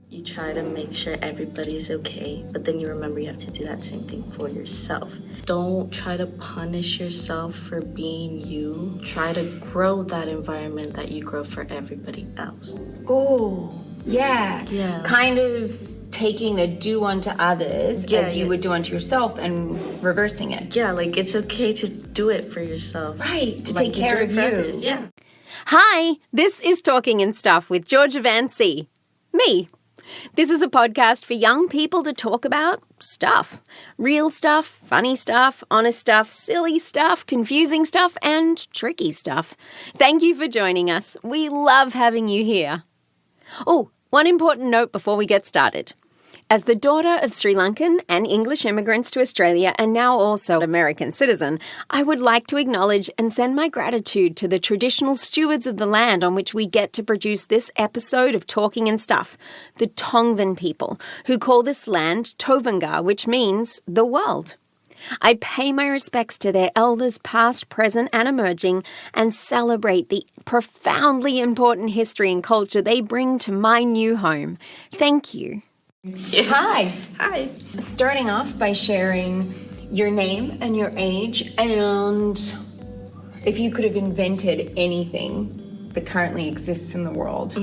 you try to make sure everybody's okay, but then you remember you have to do that same thing for yourself. Don't try to punish yourself for being you. Try to grow that environment that you grow for everybody else. Oh, yeah. Yeah. Kind of taking the do unto others as you would do unto yourself and reversing it. Yeah, like it's okay to do it for yourself. Right, to like take care of you. Others. Yeah. Hi, this is Talking and Stuff with Georgia Van C. Me. This is a podcast for young people to talk about stuff. Real stuff, funny stuff, honest stuff, silly stuff, confusing stuff, and tricky stuff. Thank you for joining us. We love having you here. Oh, one important note before we get started. As the daughter of Sri Lankan and English immigrants to Australia and now also an American citizen, I would like to acknowledge and send my gratitude to the traditional stewards of the land on which we get to produce this episode of Talking and Stuff, the Tongvan people, who call this land Tovanga, which means the world. I pay my respects to their elders past, present and emerging and celebrate the profoundly important history and culture they bring to my new home. Thank you. Yeah. Hi. Hi. Starting off by sharing your name and your age, and if you could have invented anything that currently exists in the world,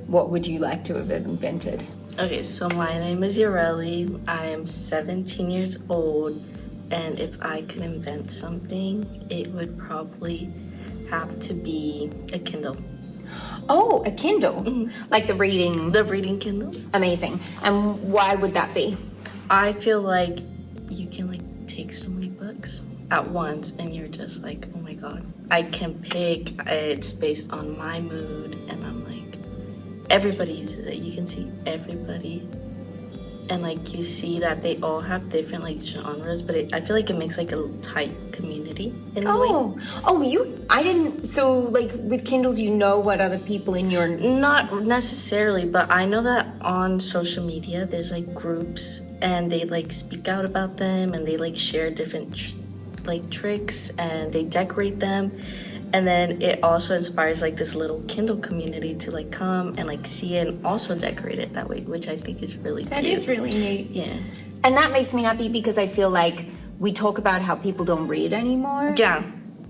what would you like to have invented? Okay, so my name is Yareli. I am 17 years old, and if I could invent something, it would probably have to be a Kindle. Oh, a Kindle. Like the reading Kindles. Amazing. And why would that be? I feel like you can take so many books at once and you're just like, oh my god. I can pick, it's based on my mood, and I'm like, everybody uses it. You can see everybody. And like you see that they all have different like genres, but I feel like it makes like a tight community in a way. I didn't, so like with Kindles, you know what other people in your... Not necessarily, but I know that on social media, there's like groups and they like speak out about them and they like share different tricks and they decorate them. And then it also inspires like this little Kindle community to like come and like see it and also decorate it that way, which I think is really cute. That is really neat. Yeah. And that makes me happy because I feel like we talk about how people don't read anymore. Yeah.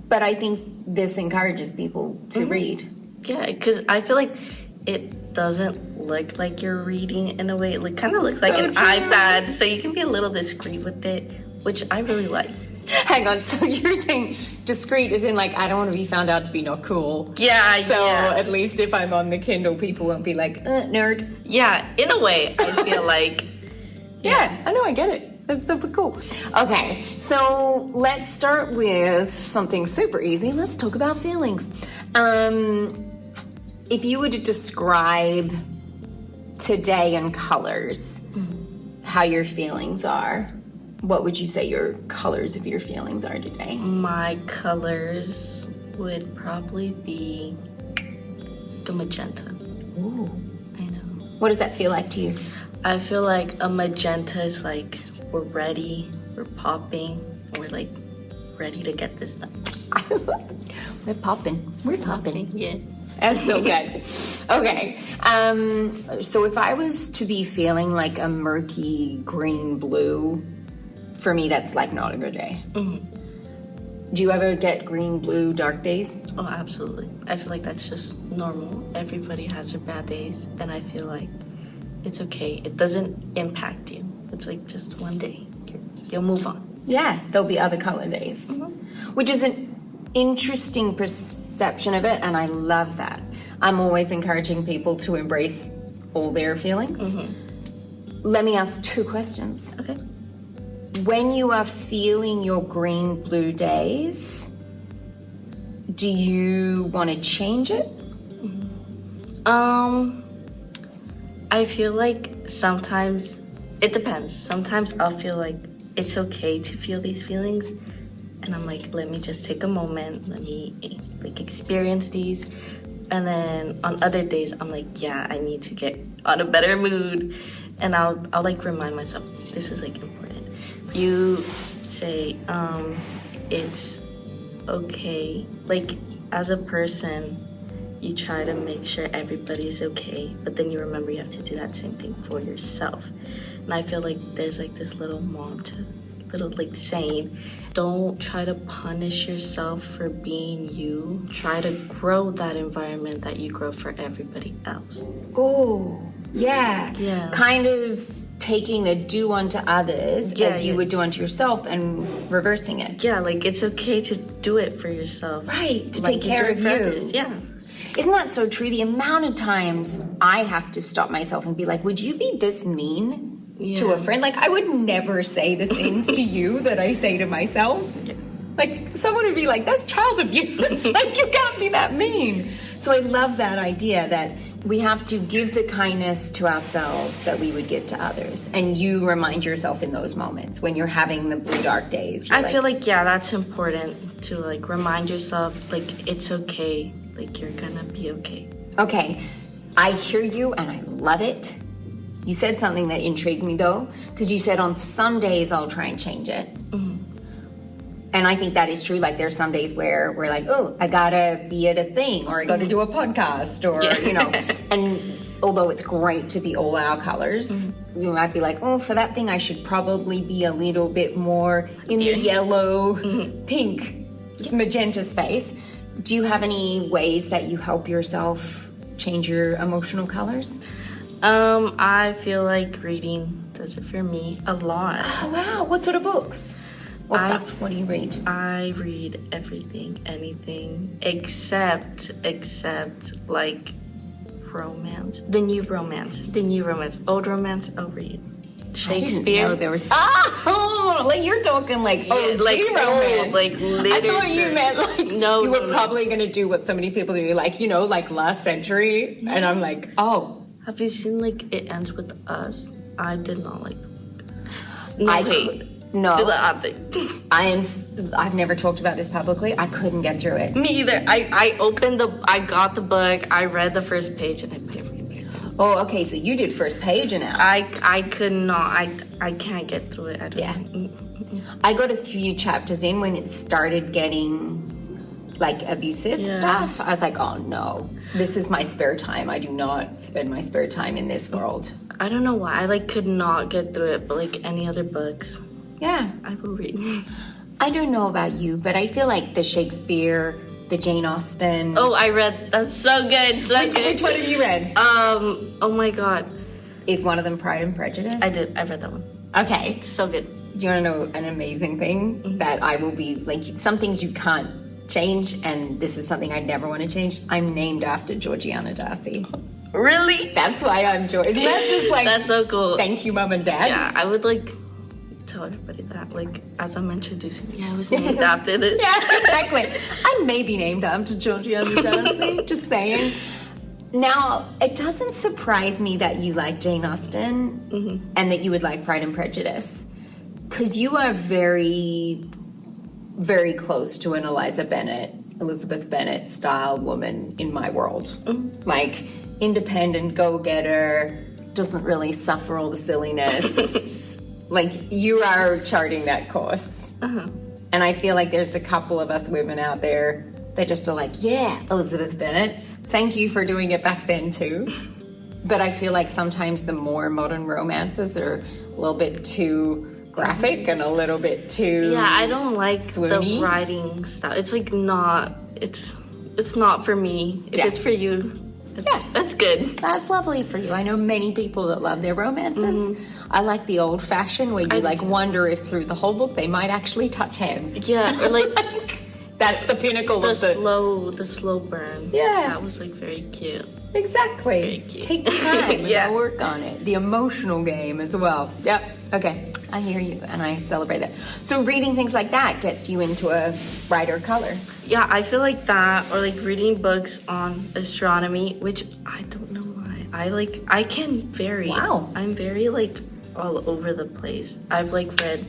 But I think this encourages people to read. Yeah, because I feel like it doesn't look like you're reading in a way. It kind of looks like an iPad, so you can be a little discreet with it, which I really like. Hang on, so you're saying discreet as in like, I don't want to be found out to be not cool. Yeah, So at least if I'm on the Kindle, people won't be like, nerd. Yeah, in a way, I feel like. Yeah, I know, I get it. That's super cool. Okay, so let's start with something super easy. Let's talk about feelings. If you were to describe today in colors, how your feelings are, what would you say your colors of your feelings are today? My colors would probably be the magenta. Ooh. I know. What does that feel like to you? I feel like a magenta is like, we're ready, we're popping, and we're like ready to get this done. We're popping. We're popping. Yeah. That's so good. Okay. So if I was to be feeling like a murky green blue, for me, that's like not a good day. Do you ever get green, blue, dark days? Oh, absolutely. I feel like that's just normal. Everybody has their bad days, and I feel like it's okay. It doesn't impact you. It's like just one day. You'll move on. Yeah, there'll be other color days, which is an interesting perception of it, and I love that. I'm always encouraging people to embrace all their feelings. Let me ask 2 questions. Okay. When you are feeling your green, blue days, do you want to change it? I feel like sometimes, it depends. Sometimes I'll feel like it's okay to feel these feelings. And I'm like, let me just take a moment. Let me like experience these. And then on other days, I'm like, yeah, I need to get on a better mood. And I'll like remind myself, this is like important. You say, it's okay. Like as a person, you try to make sure everybody's okay, but then you remember you have to do that same thing for yourself. And I feel like there's like this little like saying, don't try to punish yourself for being you. Try to grow that environment that you grow for everybody else. Oh, yeah. Yeah. Kind of taking the do unto others as you would do unto yourself and reversing it. Yeah, like it's okay to do it for yourself. Right, to like take care of you. Others. Yeah. Isn't that so true? The amount of times I have to stop myself and be like, would you be this mean to a friend? Like, I would never say the things to you that I say to myself. Yeah. Like, someone would be like, that's child abuse. Like, you can't be that mean. So I love that idea that we have to give the kindness to ourselves that we would give to others. And you remind yourself in those moments when you're having the blue dark days. I feel like, that's important to, like, remind yourself, like, it's okay. Like, you're gonna be okay. Okay, I hear you and I love it. You said something that intrigued me though, because you said on some days I'll try and change it. Mm-hmm. And I think that is true. Like there's some days where we're like, oh, I gotta be at a thing, or I gotta do a podcast, or, you know. And although it's great to be all our colors, you might be like, oh, for that thing I should probably be a little bit more in the yellow, pink, magenta space. Do you have any ways that you help yourself change your emotional colors? I feel like reading does it for me a lot. Oh, wow. What sort of books? What stuff? What do you read? I read everything, anything, except like romance. The new romance. Old romance, I'll read. Shakespeare. I didn't know there was... like you're talking like OG like romance. Old, like literature. I thought you meant like you were probably going to do what so many people do, like, you know, like last century. And I'm like, oh. Have you seen like It Ends With Us? I did not like the book. No. Do the odd thing. I've never talked about this publicly. I couldn't get through it. Me either. I got the book, I read the first page, and I put everything back. Oh, okay, so you did first page and out. I could not. I can't get through it. I don't know. I got a few chapters in when it started getting like abusive stuff. I was like, oh no, this is my spare time. I do not spend my spare time in this world. I don't know why. I like could not get through it, but like any other books, yeah, I will read. I don't know about you, but I feel like the Shakespeare, the Jane Austen. Oh, I read. That's so good. Which one have you read? Oh my god. Is one of them Pride and Prejudice? I did. I read that one. Okay. It's so good. Do you want to know an amazing thing that I will be like? Some things you can't change, and this is something I never want to change. I'm named after Georgiana Darcy. Really? That's why I'm George. Isn't that just like that's so cool? Thank you, Mom and Dad. Yeah, I would like tell everybody that, like, as I'm introducing me, I was named after this. Yeah, exactly. I may be named after Georgiana Darcy. Just saying. Now, it doesn't surprise me that you like Jane Austen and that you would like Pride and Prejudice, because you are very, very close to an Elizabeth Bennet style woman in my world. Like, independent, go-getter, doesn't really suffer all the silliness. Like, you are charting that course. And I feel like there's a couple of us women out there that just are like, yeah, Elizabeth Bennet, thank you for doing it back then too. But I feel like sometimes the more modern romances are a little bit too graphic and a little bit too I don't like swoony. The writing style. It's like not, it's not for me. If it's for you, that's good. That's lovely for you. I know many people that love their romances. I like the old fashioned where you wonder if through the whole book they might actually touch hands. Yeah, or like that's the pinnacle of the slow burn. Yeah, that was like very cute. Exactly. Very cute. Takes time and work on it. The emotional game as well. Yep. Okay. I hear you and I celebrate that. So reading things like that gets you into a brighter color. Yeah, I feel like that, or like reading books on astronomy, which I don't know why. I can vary. Wow. I'm very like all over the place. I've like read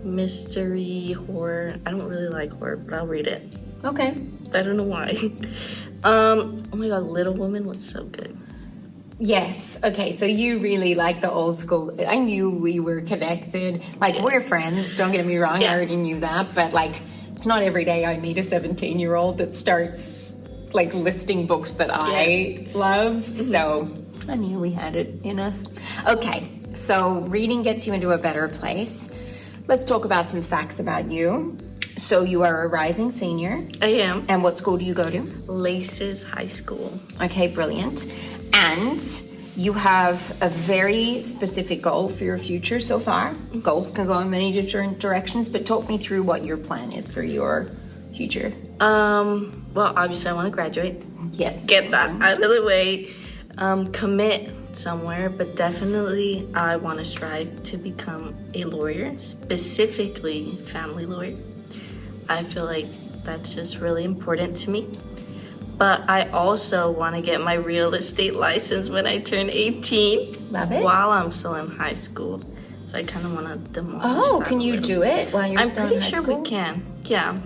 mystery, horror. I don't really like horror, but I'll read it. Okay. I don't know why. Oh my god, Little Woman was so good. Yes. Okay, so you really like the old school. I knew we were connected. Like, we're friends, don't get me wrong, I already knew that. But, like, it's not every day I meet a 17-year-old that starts like listing books that I love. So I knew we had it in us. Okay, so reading gets you into a better place. Let's talk about some facts about you. So you are a rising senior. I am. And what school do you go to? Laces High School. Okay, brilliant. And you have a very specific goal for your future so far. Goals can go in many different directions, but talk me through what your plan is for your future. Well, obviously I want to graduate. Yes. Get that out of the way. Commit somewhere, but definitely I want to strive to become a lawyer, specifically family lawyer. I feel like that's just really important to me. But I also want to get my real estate license when I turn 18. Love it. While I'm still in high school. So I kind of want to demolish Oh, that can a you little. do it while you're I'm still in pretty high sure school? we can. Yeah.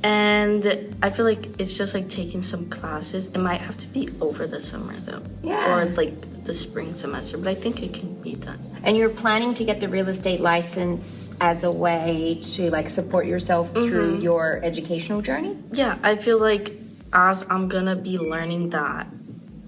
And I feel like it's just like taking some classes. It might have to be over the summer though. Yeah. Or like the spring semester, but I think it can be done. And you're planning to get the real estate license as a way to like support yourself through your educational journey? Yeah, I feel like as I'm gonna be learning that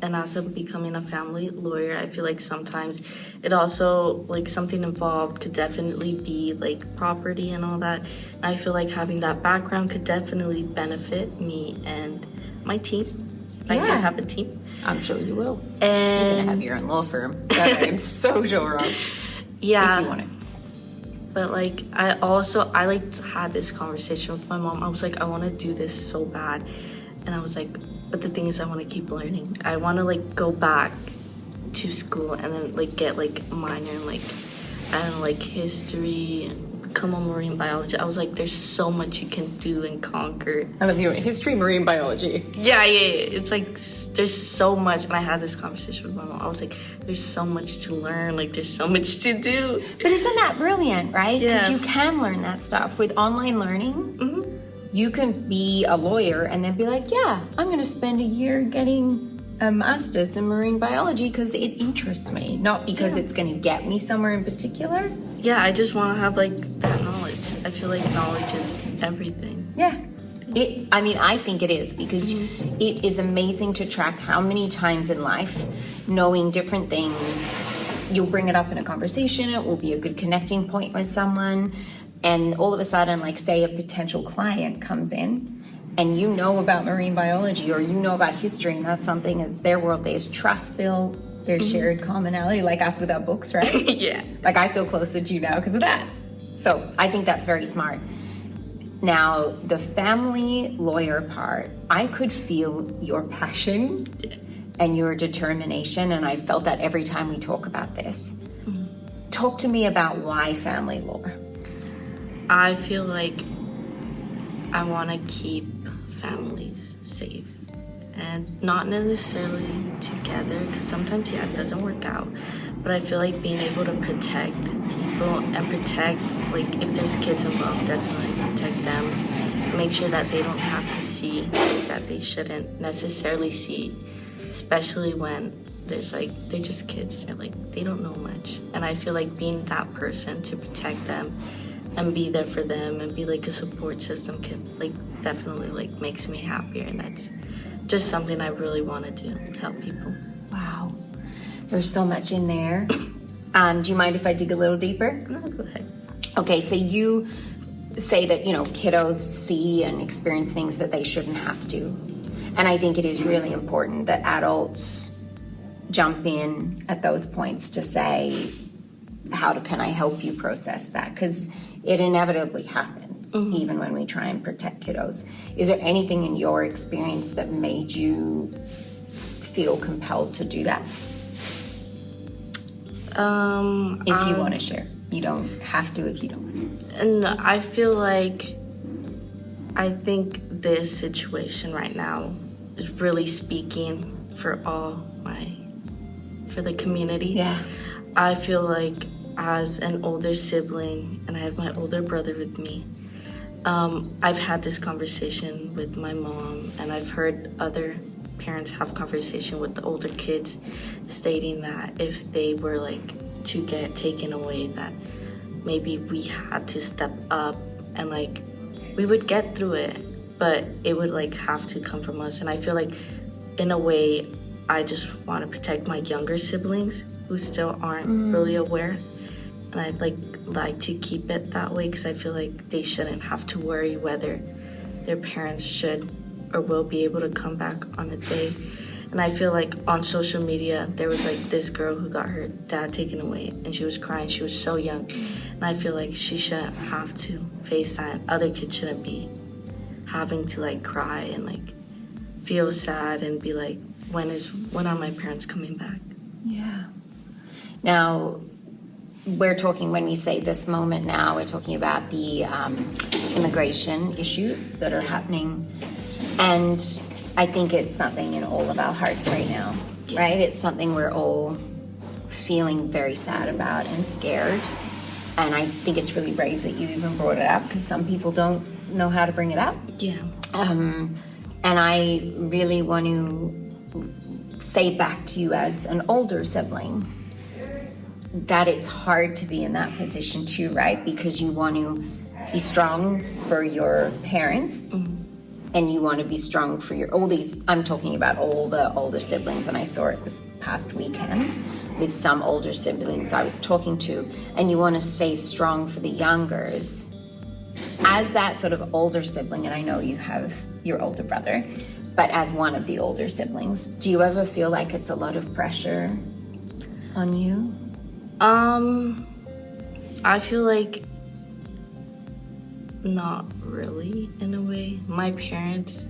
and as I'm becoming a family lawyer, I feel like sometimes it also, like something involved could definitely be like property and all that. And I feel like having that background could definitely benefit me and my team. If I Yeah. can have a team. I'm sure you will. You're And gonna have your own law firm. That I'm so sure of. yeah. If you want it. But like I like had this conversation with my mom. I was like, I want to do this so bad, and I was like, but the thing is, I want to keep learning. I want to like go back to school and then like get like a minor in like I don't know, like history, become a marine biologist. I was like, there's so much you can do and conquer. I love you. History, marine biology. Yeah. It's like there's so much, and I had this conversation with my mom. I was like, there's so much to learn. Like there's so much to do. But isn't that brilliant, right? Because Yeah. you can learn that stuff with online learning. You can be a lawyer and then be like, yeah, I'm going to spend a year getting a master's in marine biology because it interests me, not because it's going to get me somewhere in particular. Yeah, I just want to have like that knowledge. I feel like knowledge is everything. Yeah. I think it is because it is amazing to track how many times in life knowing different things, you'll bring it up in a conversation, it will be a good connecting point with someone, and all of a sudden, like say a potential client comes in and you know about marine biology or you know about history, and that's something that's their world. There's trust built, there's shared commonality, like us with our books, right? Yeah. Like I feel closer to you now because of that. So I think that's very smart. Now, the family lawyer part, I could feel your passion and your determination, and I felt that every time we talk about this. Talk to me about why family law. I feel like I want to keep families safe and not necessarily together, because sometimes, yeah, it doesn't work out. But I feel like being able to protect people and protect, like, if there's kids involved, definitely protect them. Make sure that they don't have to see things that they shouldn't necessarily see, especially when there's, like, they're just kids. They're, like, they don't know much. And I feel like being that person to protect them and be there for them and be, like, a support system can, like, definitely, like, makes me happier. And that's just something I really want to do, help people. Wow. There's so much in there. Do you mind if I dig a little deeper? No, go ahead. Okay, so you say that, kiddos see and experience things that they shouldn't have to. And I think it is really important that adults jump in at those points to say, can I help you process that? Because it inevitably happens, even when we try and protect kiddos. Is there anything in your experience that made you feel compelled to do that? If you want to share. You don't have to if you don't. And I feel like I think this situation right now is really speaking for the community. Yeah. I feel like as an older sibling, and I have my older brother with me, I've had this conversation with my mom, and I've heard other parents have conversation with the older kids stating that if they were like to get taken away, that maybe we had to step up and like we would get through it, but it would like have to come from us. And I feel like in a way I just want to protect my younger siblings who still aren't really aware, and I'd like to keep it that way because I feel like they shouldn't have to worry whether their parents should or will be able to come back on a day. And I feel like on social media there was like this girl who got her dad taken away and she was crying. She was so young, and I feel like she shouldn't have to face that. Other kids shouldn't be having to like cry and like feel sad and be like, when are my parents coming back? Yeah. Now, we're talking, when we say this moment now, we're talking about the immigration issues that are happening. And I think it's something in all of our hearts right now, right? It's something we're all feeling very sad about and scared. And I think it's really brave that you even brought it up, because some people don't know how to bring it up. Yeah. And I really want to say back to you as an older sibling that it's hard to be in that position too, right? Because you want to be strong for your parents, and you want to be strong for your I'm talking about all the older siblings, and I saw it this past weekend with some older siblings I was talking to, and you want to stay strong for the youngers. As that sort of older sibling, and I know you have your older brother, but as one of the older siblings, do you ever feel like it's a lot of pressure on you? I feel like not really, in a way. My parents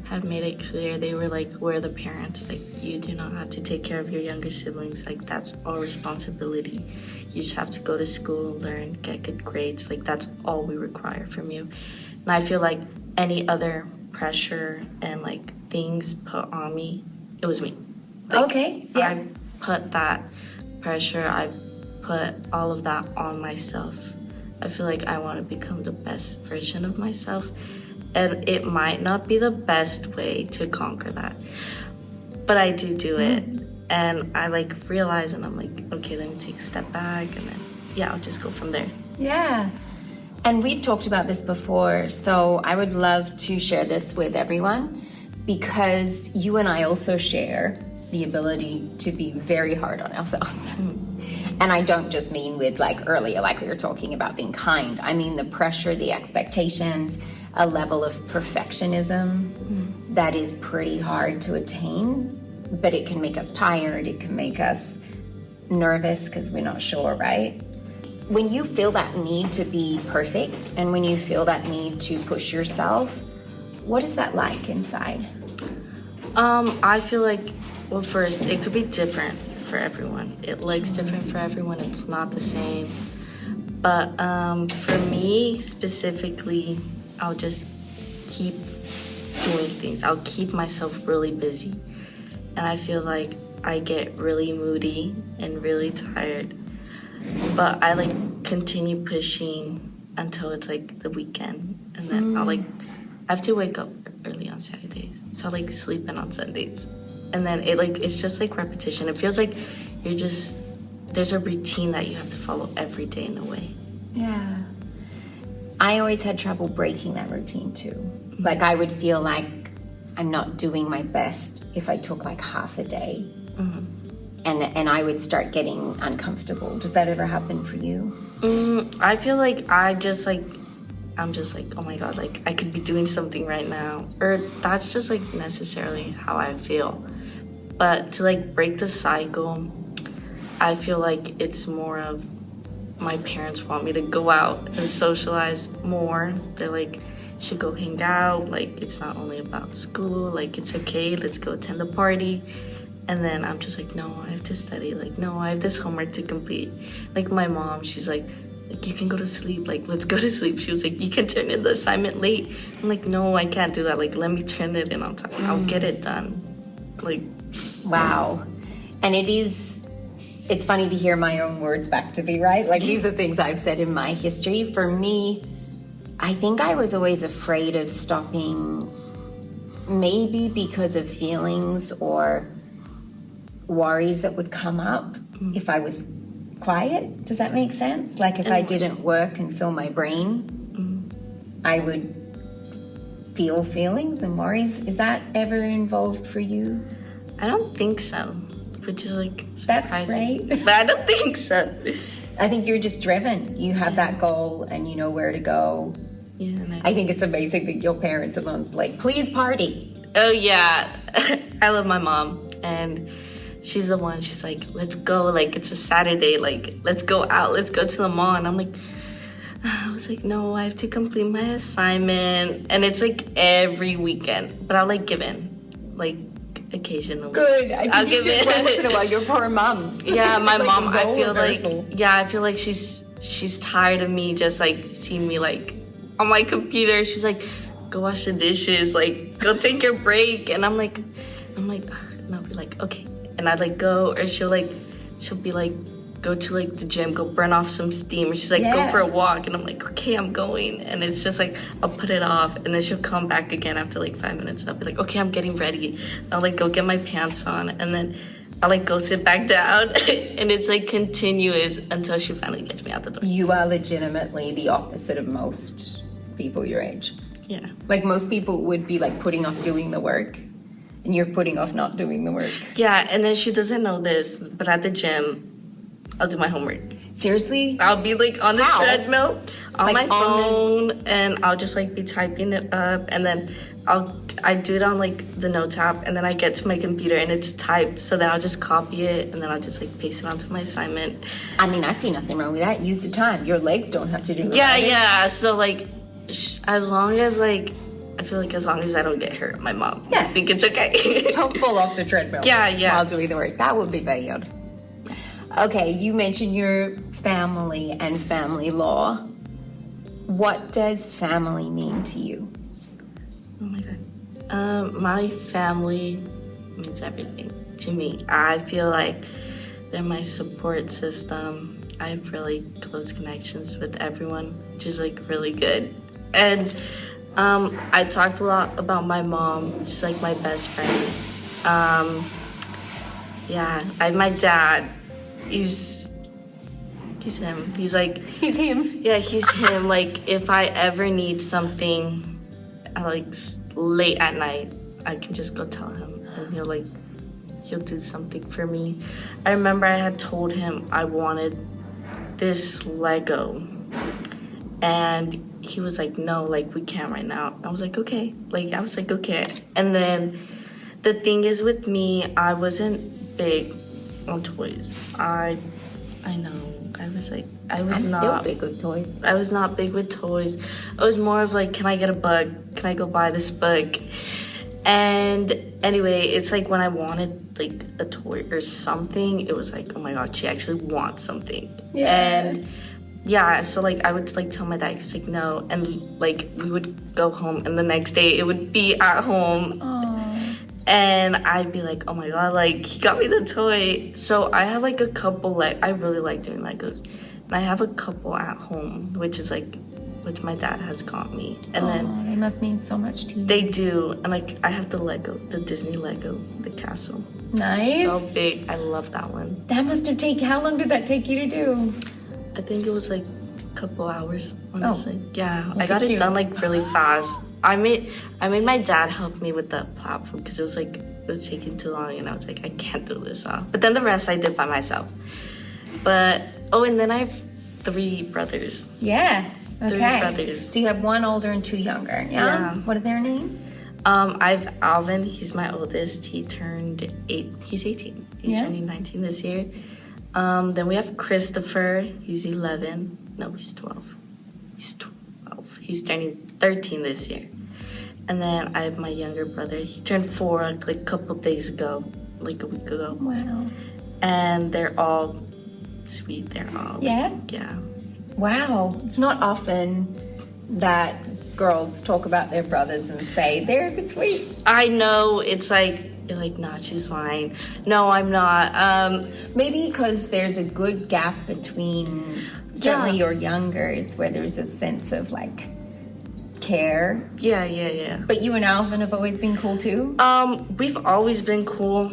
have made it clear. They were like, we're the parents, like, you do not have to take care of your younger siblings, like, that's our responsibility. You just have to go to school, learn, get good grades, like, that's all we require from you. And I feel like any other pressure and like things put on me, it was me. Like, okay, yeah. I put that pressure, I put all of that on myself. I feel like I want to become the best version of myself, and it might not be the best way to conquer that, but I do it. And I like realize, and I'm like, okay, let me take a step back, and then I'll just go from there. Yeah. And we've talked about this before, so I would love to share this with everyone, because you and I also share the ability to be very hard on ourselves. And I don't just mean with like earlier, like we were talking about being kind. I mean the pressure, the expectations, a level of perfectionism that is pretty hard to attain, but it can make us tired. It can make us nervous because we're not sure, right? When you feel that need to be perfect, and when you feel that need to push yourself, what is that like inside? I feel like, well, first, it could be different for everyone. It looks different for everyone. It's not the same. But for me specifically, I'll just keep doing things. I'll keep myself really busy. And I feel like I get really moody and really tired. But I like continue pushing until it's like the weekend. And then I have to wake up early on Saturdays. So I like sleep in on Sundays. And then it's just like repetition. It feels like there's a routine that you have to follow every day in a way. Yeah. I always had trouble breaking that routine too. Like I would feel like I'm not doing my best if I took like half a day. And I would start getting uncomfortable. Does that ever happen for you? I feel like I'm just like, oh my God, like I could be doing something right now. Or that's just like necessarily how I feel. But to like break the cycle, I feel like it's more of my parents want me to go out and socialize more. They're like, you should go hang out. Like, it's not only about school. Like, it's okay. Let's go attend the party. And then I'm just like, no, I have to study. Like, no, I have this homework to complete. Like, my mom, she's like, you can go to sleep. Like, let's go to sleep. She was like, you can turn in the assignment late. I'm like, no, I can't do that. Like, let me turn it in on time. I'll get it done. Like, wow. And it's funny to hear my own words back to me, right? Like, these are things I've said in my history. For me, I think I was always afraid of stopping, maybe because of feelings or worries that would come up if I was quiet. Does that make sense? Like if I didn't work and fill my brain, I would feel feelings and worries. Is that ever involved for you? I don't think so, which is like That's surprising. great. But I don't think so. I think you're just driven. You have that goal and you know where to go. Yeah. And I think it's amazing that your parents are the ones like, please party. oh yeah, I love my mom, and she's the one. She's like, let's go. Like, it's a Saturday. Like, let's go out. Let's go to the mall. And I'm like, I was like, no, I have to complete my assignment. And it's like every weekend, but I'll like give in, like occasionally. Good. I'll think you give should in. once in a while. Your poor mom. Yeah, my Like mom. a I role feel reversal. like, yeah, I feel like she's tired of me just like seeing me like on my computer. She's like, go wash the dishes. Like, go take your break. And I'm like, ugh. And I'll be like, okay. And I'd like go, or she'll be like, go to like the gym, go burn off some steam. Or she's like, go Yeah. for a walk. And I'm like, okay, I'm going. And it's just like, I'll put it off. And then she'll come back again after like 5 minutes. And I'll be like, okay, I'm getting ready. I'll like go get my pants on. And then I'll like go sit back down. And it's like continuous until she finally gets me out the door. You are legitimately the opposite of most people your age. Yeah. Like most people would be like putting off doing the work, and you're putting off not doing the work. Yeah, and then she doesn't know this, but at the gym, I'll do my homework. Seriously? I'll be like on the How? treadmill on Like, my on phone, and I'll just like be typing it up, and then I do it on like the notes app, and then I get to my computer and it's typed, so then I'll just copy it, and then I'll just like paste it onto my assignment. I mean, I see nothing wrong with that. Use the time. Your legs don't have to do it. Yeah, right? yeah. So like, as long as like, I feel like as long as I don't get hurt, my mom, Yeah. I think it's okay. Don't fall off the treadmill. Yeah, yeah. While doing the work. That would be bad. Okay, you mentioned your family and family law. What does family mean to you? Oh my god. My family means everything to me. I feel like they're my support system. I have really close connections with everyone, which is like really good. And I talked a lot about my mom. She's like my best friend. Yeah, I have my dad. He's him. He's like, He's him. yeah, he's him. Like, if I ever need something, late at night, I can just go tell him, and he'll do something for me. I remember I had told him I wanted this Lego, and he was like, no, like, we can't right now. I was like, okay. Okay. And then the thing is with me, I wasn't big on toys. I know. I was I'm not still big with toys. I was not big with toys. It was more of like, can I get a book? Can I go buy this book? And anyway, it's like when I wanted like a toy or something, it was like, oh my god, she actually wants something. Yeah. And yeah, so like I would like tell my dad, he was like, no. And like we would go home, and the next day it would be at home. Aww. And I'd be like, oh my god, like he got me the toy. So I have like a couple, I really like doing Legos. And I have a couple at home, which my dad has got me. And then They must mean so much to you. they do. And like I have the Disney Lego, the castle. Nice. So big. I love that one. That must have taken, how long did that take you to do? I think it was like a couple hours, honestly. Yeah, I at got it you. done like really fast. I made my dad help me with the platform because it was taking too long, and I was like, I can't do this off. But then the rest I did by myself. But and then I have 3 brothers. Yeah. Okay. 3 brothers. So you have one older and 2 younger. Yeah. Yeah. What are their names? I have Alvin. He's my oldest. He turned 8. He's 18. He's turning 19 this year. Then we have Christopher. He's 11. No, he's 12. He's 12. He's turning 13 this year. And then I have my younger brother. He turned 4 like a couple days ago, like a week ago. Wow. And they're all sweet. They're all Yeah? yeah. Wow. It's not often that girls talk about their brothers and say, they're a bit sweet. I know it's like, you're like, nah, she's lying. No, I'm not. Maybe because there's a good gap between certainly your youngers where there's a sense of like care. Yeah. But you and Alvin have always been cool too? We've always been cool.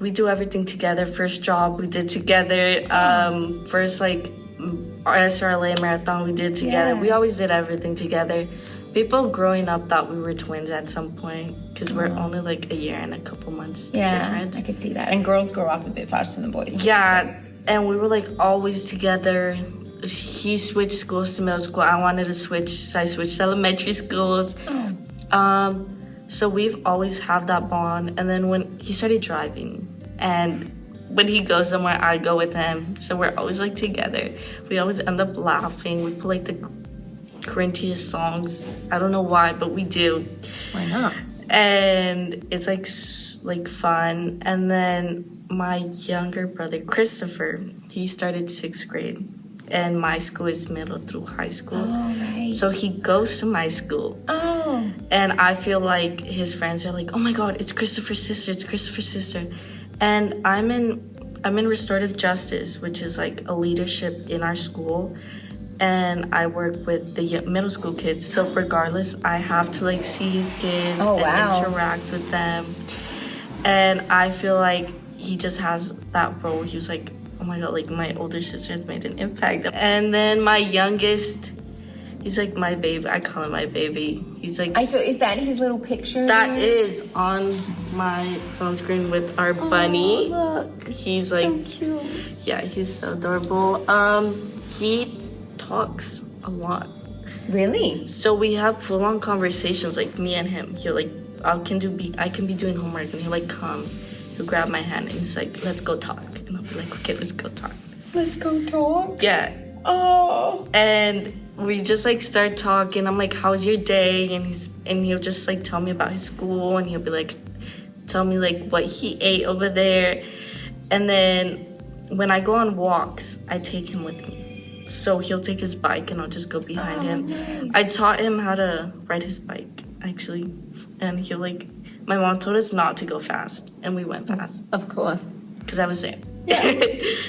We do everything together. First job we did together. First like SRLA marathon we did together. Yeah. We always did everything together. People growing up thought we were twins at some point because we're only like a year and a couple months difference. I could see that. And girls grow up a bit faster than boys. Yeah, and we were like always together. He switched schools to middle school. I wanted to switch, so I switched elementary schools. So we've always had that bond. And then when he started driving, and when he goes somewhere, I go with him. So we're always like together. We always end up laughing. We play like the cringiest songs. I don't know why, but we do. Why not? And it's like fun. And then my younger brother, Christopher, he started 6th grade. And my school is middle through high school. Oh, right. So he goes to my school. Oh. And I feel like his friends are like, oh my God, it's Christopher's sister. It's Christopher's sister. And I'm in restorative justice, which is like a leadership in our school. And I work with the middle school kids. So regardless, I have to like see his kids and interact with them. And I feel like he just has that role. He was like, oh my God, like my older sister has made an impact. And then my youngest, he's like my baby. I call him my baby. He's like... So is that his little picture? That is on my phone screen with our bunny. Look. He's like... So cute. Yeah, he's so adorable. He talks a lot. Really? So we have full-on conversations, like me and him. He'll like, I can be doing homework, and he'll like come. He'll grab my hand, and he's like, let's go talk. And I'll be like, okay, let's go talk. Let's go talk? Yeah. Oh. And we just like start talking. I'm like, how's your day? And he'll just like tell me about his school, and he'll be like, tell me like what he ate over there. And then when I go on walks, I take him with me. So he'll take his bike and I'll just go behind him. Nice. I taught him how to ride his bike, actually. And he'll like, my mom told us not to go fast, and we went fast. Of course. Because I was there. Yeah.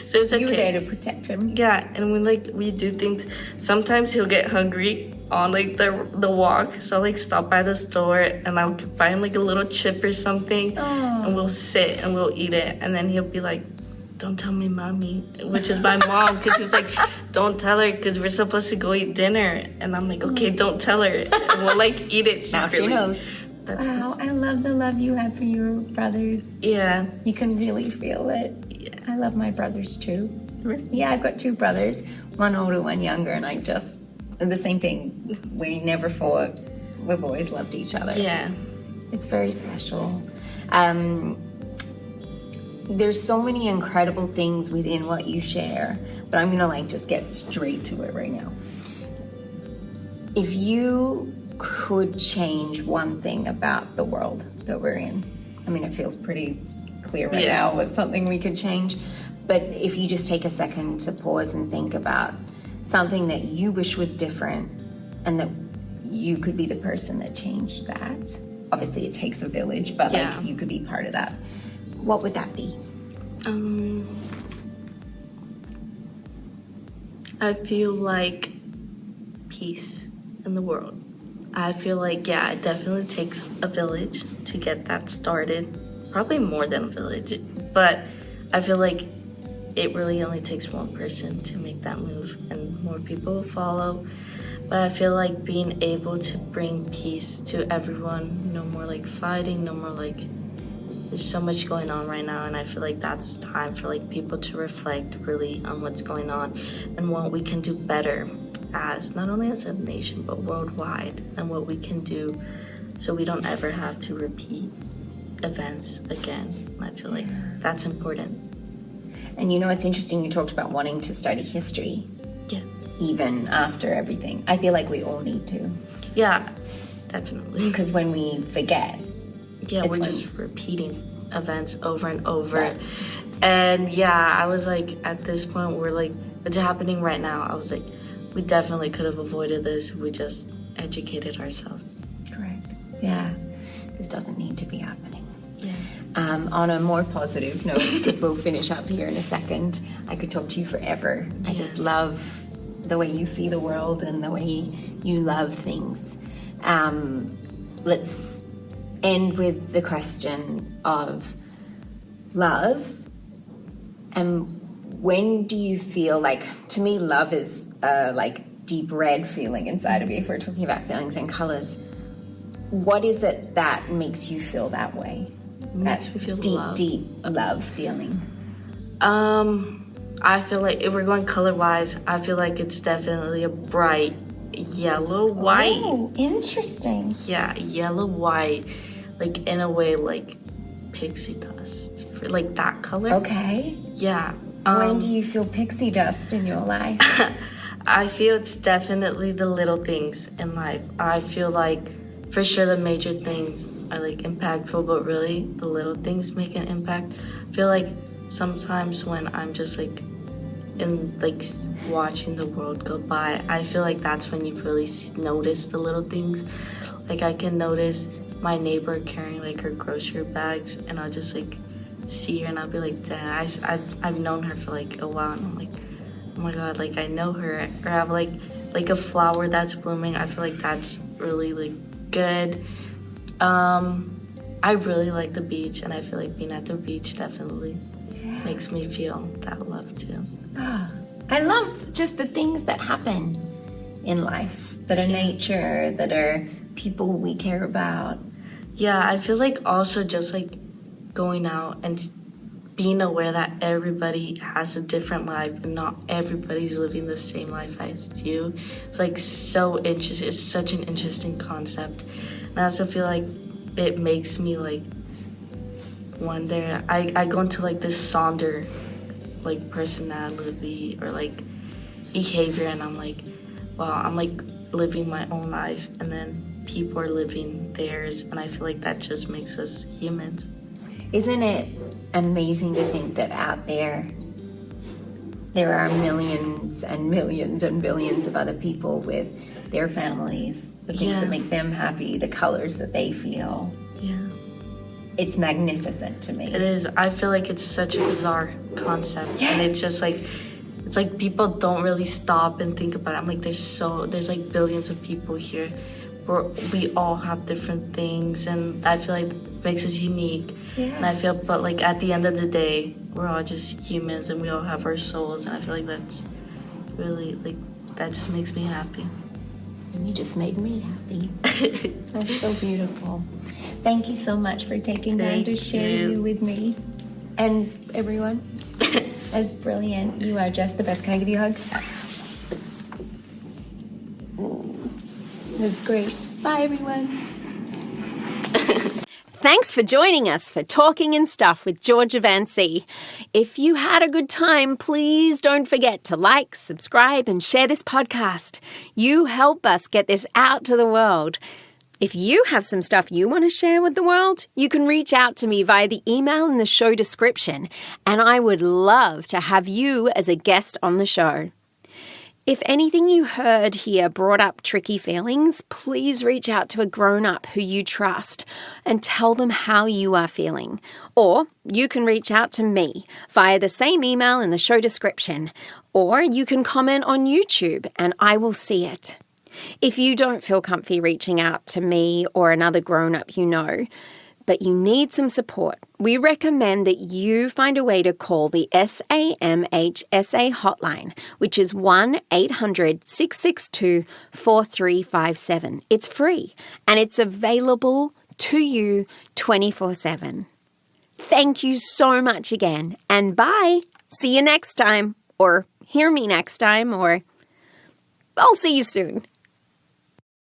So it's okay. You were there to protect him. Yeah, and we do things. Sometimes he'll get hungry on like the walk, so I'll like stop by the store and I'll buy him like a little chip or something, and we'll sit and we'll eat it, and then he'll be like, don't tell me mommy, which is my mom, because he's like, don't tell her because we're supposed to go eat dinner, and I'm like, okay, don't tell her, and we'll like eat it secretly. Now she knows. That's Wow, I love the love you have for your brothers. Yeah. You can really feel it. Yeah. I love my brothers too. Really? Yeah, I've got 2 brothers, one older, one younger, and the same thing. We never fought. We've always loved each other. Yeah. It's very special. There's so many incredible things within what you share, but I'm gonna like just get straight to it right now. If you could change one thing about the world that we're in, I mean, it feels pretty clear right now what's something we could change, but if you just take a second to pause and think about something that you wish was different and that you could be the person that changed that. Obviously it takes a village, but like you could be part of that. What would that be? I feel like peace in the world. I feel like, yeah, it definitely takes a village to get that started. Probably more than a village, but I feel like it really only takes one person to make that move, and more people will follow. But I feel like being able to bring peace to everyone, no more like fighting, no more like, there's so much going on right now, and I feel like that's time for like people to reflect really on what's going on and what we can do better as, not only as a nation, but worldwide, and what we can do so we don't ever have to repeat events again. I feel like that's important. And you know, it's interesting, you talked about wanting to study history. Yeah. Even after everything. I feel like we all need to. Yeah, definitely. Because when we forget. Yeah, we're just repeating events over and over. Right. And yeah, I was like, at this point, we're like, it's happening right now. I was like, we definitely could have avoided this if we just educated ourselves. Correct. Yeah. This doesn't need to be happening. Yeah. On a more positive note, because we'll finish up here in a second, I could talk to you forever. I just love the way you see the world and the way you love things. Let's end with the question of love. And when do you feel like, to me, love is like deep red feeling inside of you, if we're talking about feelings and colors. What is it that makes you feel that way? Makes me feel deep love feeling. I feel like if we're going color-wise, I feel like it's definitely a bright yellow, white. Oh, interesting. Yeah, yellow, white, like in a way like pixie dust, for like that color. Okay. Yeah. When do you feel pixie dust in your life? I feel it's definitely the little things in life. I feel like for sure the major things are like impactful, but really the little things make an impact. I feel like sometimes when I'm just like in like watching the world go by, I feel like that's when you really notice the little things. Like I can notice my neighbor carrying like her grocery bags, and I'll just like see her and I'll be like, damn, I've known her for like a while, and I'm like, oh my god, like I know her. Or have like a flower that's blooming. I feel like that's really like good. I really like the beach, and I feel like being at the beach definitely makes me feel that love too. I love just the things that happen in life, that are nature, that are people we care about. Yeah, I feel like also just like going out and being aware that everybody has a different life and not everybody's living the same life as you. It's like so interesting. It's such an interesting concept. And I also feel like it makes me like wonder. I go into like this sonder like personality or like behavior, and I'm like, wow, I'm like living my own life, and then people are living theirs, and I feel like that just makes us humans. Isn't it amazing to think that out there are millions and millions and billions of other people with their families, the things that make them happy, the colors that they feel. Yeah. It's magnificent to me. It is. I feel like it's such a bizarre concept, and it's just like, it's like people don't really stop and think about it. I'm like, there's like billions of people here, where we all have different things, and I feel like it makes us unique. Yeah. And I feel, but like at the end of the day, we're all just humans, and we all have our souls, and I feel like that's really like, that just makes me happy. You just made me happy. That's so beautiful. Thank you so much for taking time to share you with me and everyone. That's brilliant. You are just the best. Can I give you a hug? That's great. Bye, everyone. Thanks for joining us for Talking and Stuff with Georgia Van C. If you had a good time, please don't forget to like, subscribe, and share this podcast. You help us get this out to the world. If you have some stuff you want to share with the world, you can reach out to me via the email in the show description, and I would love to have you as a guest on the show. If anything you heard here brought up tricky feelings, please reach out to a grown-up who you trust and tell them how you are feeling. Or you can reach out to me via the same email in the show description. Or you can comment on YouTube and I will see it. If you don't feel comfy reaching out to me or another grown-up you know, but you need some support, we recommend that you find a way to call the SAMHSA hotline, which is 1-800-662-4357. It's free and it's available to you 24/7. Thank you so much again, and bye. See you next time, or hear me next time, or I'll see you soon.